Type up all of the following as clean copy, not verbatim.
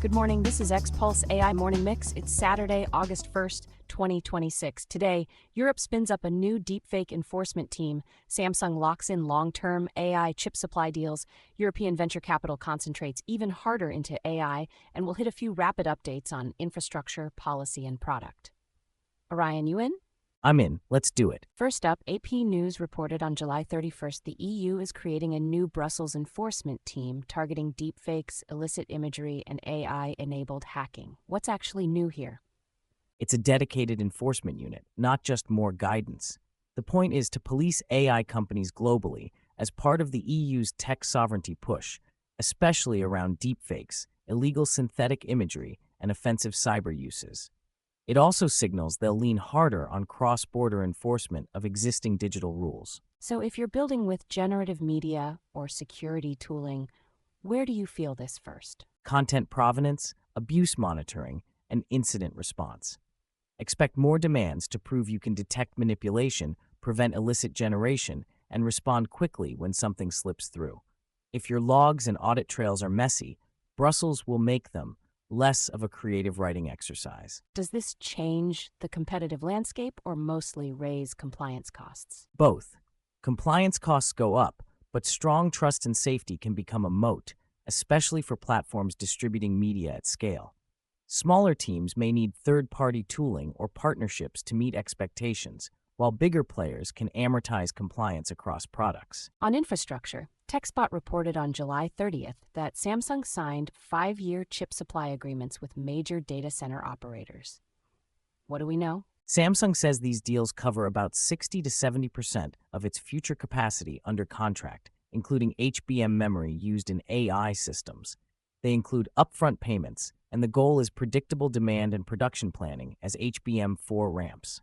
Good morning, this is X-Pulse AI Morning Mix. It's Saturday, August 1st, 2026. Today, Europe spins up a new deepfake enforcement team. Samsung locks in long-term AI chip supply deals. European venture capital concentrates even harder into AI, and we'll hit a few rapid updates on infrastructure, policy, and product. Orion, you in? I'm in. Let's do it. First up, AP News reported on July 31st the EU is creating a new Brussels enforcement team targeting deepfakes, illicit imagery, and AI-enabled hacking. What's actually new here? It's a dedicated enforcement unit, not just more guidance. The point is to police AI companies globally as part of the EU's tech sovereignty push, especially around deepfakes, illegal synthetic imagery, and offensive cyber uses. It also signals they'll lean harder on cross-border enforcement of existing digital rules. So if you're building with generative media or security tooling, where do you feel this first? Content provenance, abuse monitoring, and incident response. Expect more demands to prove you can detect manipulation, prevent illicit generation, and respond quickly when something slips through. If your logs and audit trails are messy, Brussels will make them less of a creative writing exercise. Does this change the competitive landscape or mostly raise compliance costs? Both. Compliance costs go up, but strong trust and safety can become a moat, especially for platforms distributing media at scale. Smaller teams may need third-party tooling or partnerships to meet expectations, while bigger players can amortize compliance across products. On infrastructure, TechSpot reported on July 30th that Samsung signed 5-year chip supply agreements with major data center operators. What do we know? Samsung says these deals cover about 60 to 70% of its future capacity under contract, including HBM memory used in AI systems. They include upfront payments, and the goal is predictable demand and production planning as HBM4 ramps.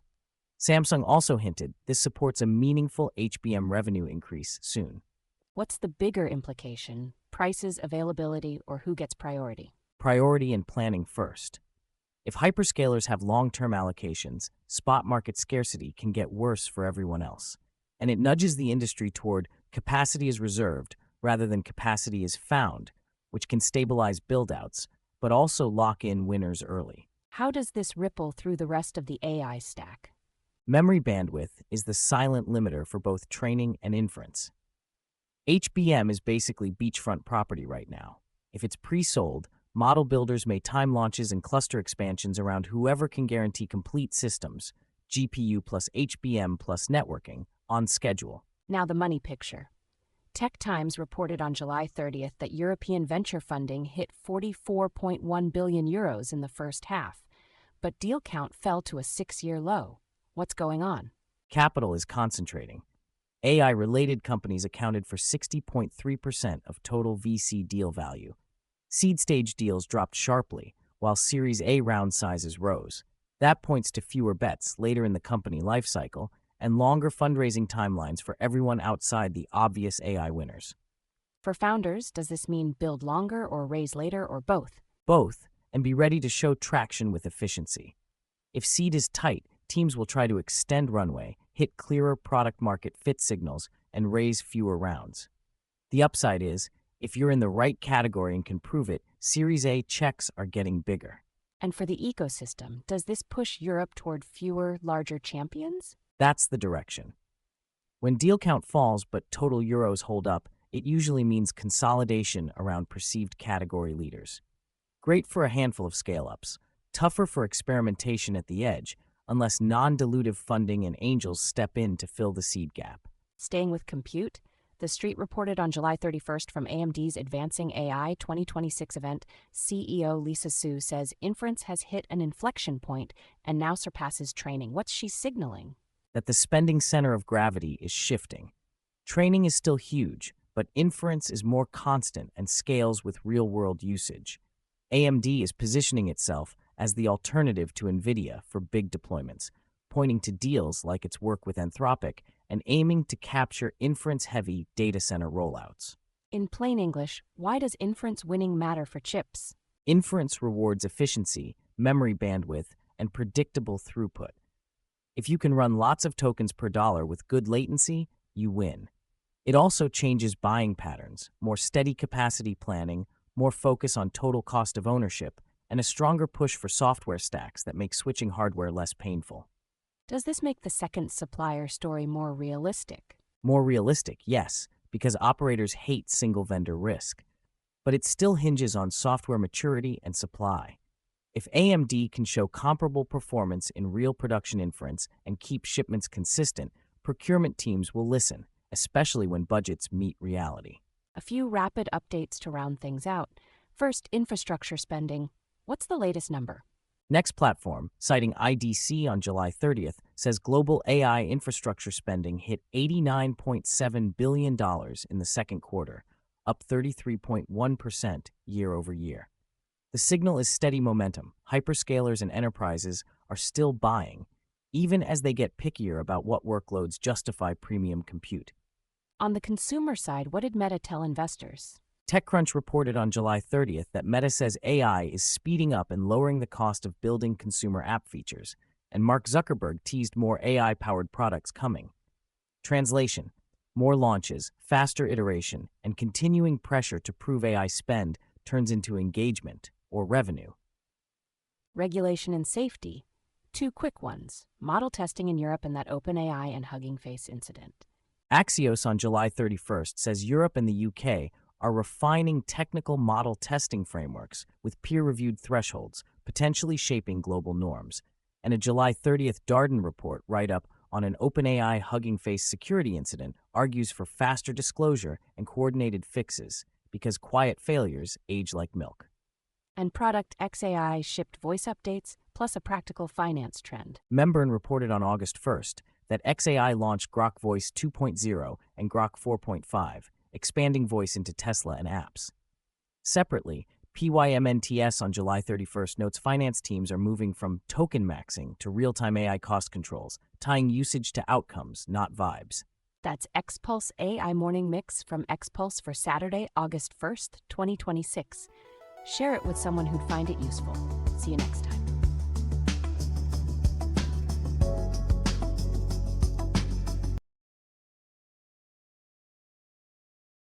Samsung also hinted this supports a meaningful HBM revenue increase soon. What's the bigger implication? Prices, availability, or who gets priority? Priority and planning first. If hyperscalers have long-term allocations, spot market scarcity can get worse for everyone else. And it nudges the industry toward capacity is reserved rather than capacity is found, which can stabilize build-outs, but also lock in winners early. How does this ripple through the rest of the AI stack? Memory bandwidth is the silent limiter for both training and inference. HBM is basically beachfront property right now. If it's pre-sold, model builders may time launches and cluster expansions around whoever can guarantee complete systems, GPU plus HBM plus networking, on schedule. Now the money picture. Tech Times reported on July 30th that European venture funding hit 44.1 billion euros in the first half, but deal count fell to a 6-year low. What's going on? Capital is concentrating. AI-related companies accounted for 60.3% of total VC deal value. Seed-stage deals dropped sharply, while Series A round sizes rose. That points to fewer bets later in the company lifecycle and longer fundraising timelines for everyone outside the obvious AI winners. For founders, does this mean build longer or raise later or both? Both, and be ready to show traction with efficiency. If seed is tight, teams will try to extend runway, hit clearer product-market fit signals, and raise fewer rounds. The upside is, if you're in the right category and can prove it, Series A checks are getting bigger. And for the ecosystem, does this push Europe toward fewer, larger champions? That's the direction. When deal count falls but total euros hold up, it usually means consolidation around perceived category leaders. Great for a handful of scale-ups, tougher for experimentation at the edge, unless non-dilutive funding and angels step in to fill the seed gap. Staying with compute, The Street reported on July 31st from AMD's Advancing AI 2026 event, CEO Lisa Su says inference has hit an inflection point and now surpasses training. What's she signaling? That the spending center of gravity is shifting. Training is still huge, but inference is more constant and scales with real-world usage. AMD is positioning itself as the alternative to NVIDIA for big deployments, pointing to deals like its work with Anthropic and aiming to capture inference-heavy data center rollouts. In plain English, why does inference winning matter for chips? Inference rewards efficiency, memory bandwidth, and predictable throughput. If you can run lots of tokens per dollar with good latency, you win. It also changes buying patterns, more steady capacity planning, more focus on total cost of ownership, and a stronger push for software stacks that make switching hardware less painful. Does this make the second supplier story more realistic? More realistic, yes, because operators hate single vendor risk. But it still hinges on software maturity and supply. If AMD can show comparable performance in real production inference and keep shipments consistent, procurement teams will listen, especially when budgets meet reality. A few rapid updates to round things out. First, infrastructure spending. What's the latest number? Next platform, citing IDC on July 30th, says global AI infrastructure spending hit $89.7 billion in the second quarter, up 33.1% year over year. The signal is steady momentum. Hyperscalers and enterprises are still buying, even as they get pickier about what workloads justify premium compute. On the consumer side, what did Meta tell investors? TechCrunch reported on July 30th that Meta says AI is speeding up and lowering the cost of building consumer app features, and Mark Zuckerberg teased more AI-powered products coming. Translation: more launches, faster iteration, and continuing pressure to prove AI spend turns into engagement or revenue. Regulation and safety. Two quick ones. Model testing in Europe and that OpenAI and Hugging Face incident. Axios on July 31st says Europe and the UK are refining technical model testing frameworks with peer-reviewed thresholds, potentially shaping global norms. And a July 30th Darden report write-up on an OpenAI Hugging Face security incident argues for faster disclosure and coordinated fixes, because quiet failures age like milk. And Product XAI shipped voice updates, plus a practical finance trend. Memburn reported on August 1st that XAI launched Grok Voice 2.0 and Grok 4.5, expanding voice into Tesla and apps. Separately, PYMNTS on July 31st notes finance teams are moving from token maxing to real-time AI cost controls, tying usage to outcomes, not vibes. That's Xpulse AI Morning Mix from Xpulse for Saturday, August 1st, 2026. Share it with someone who'd find it useful. See you next time.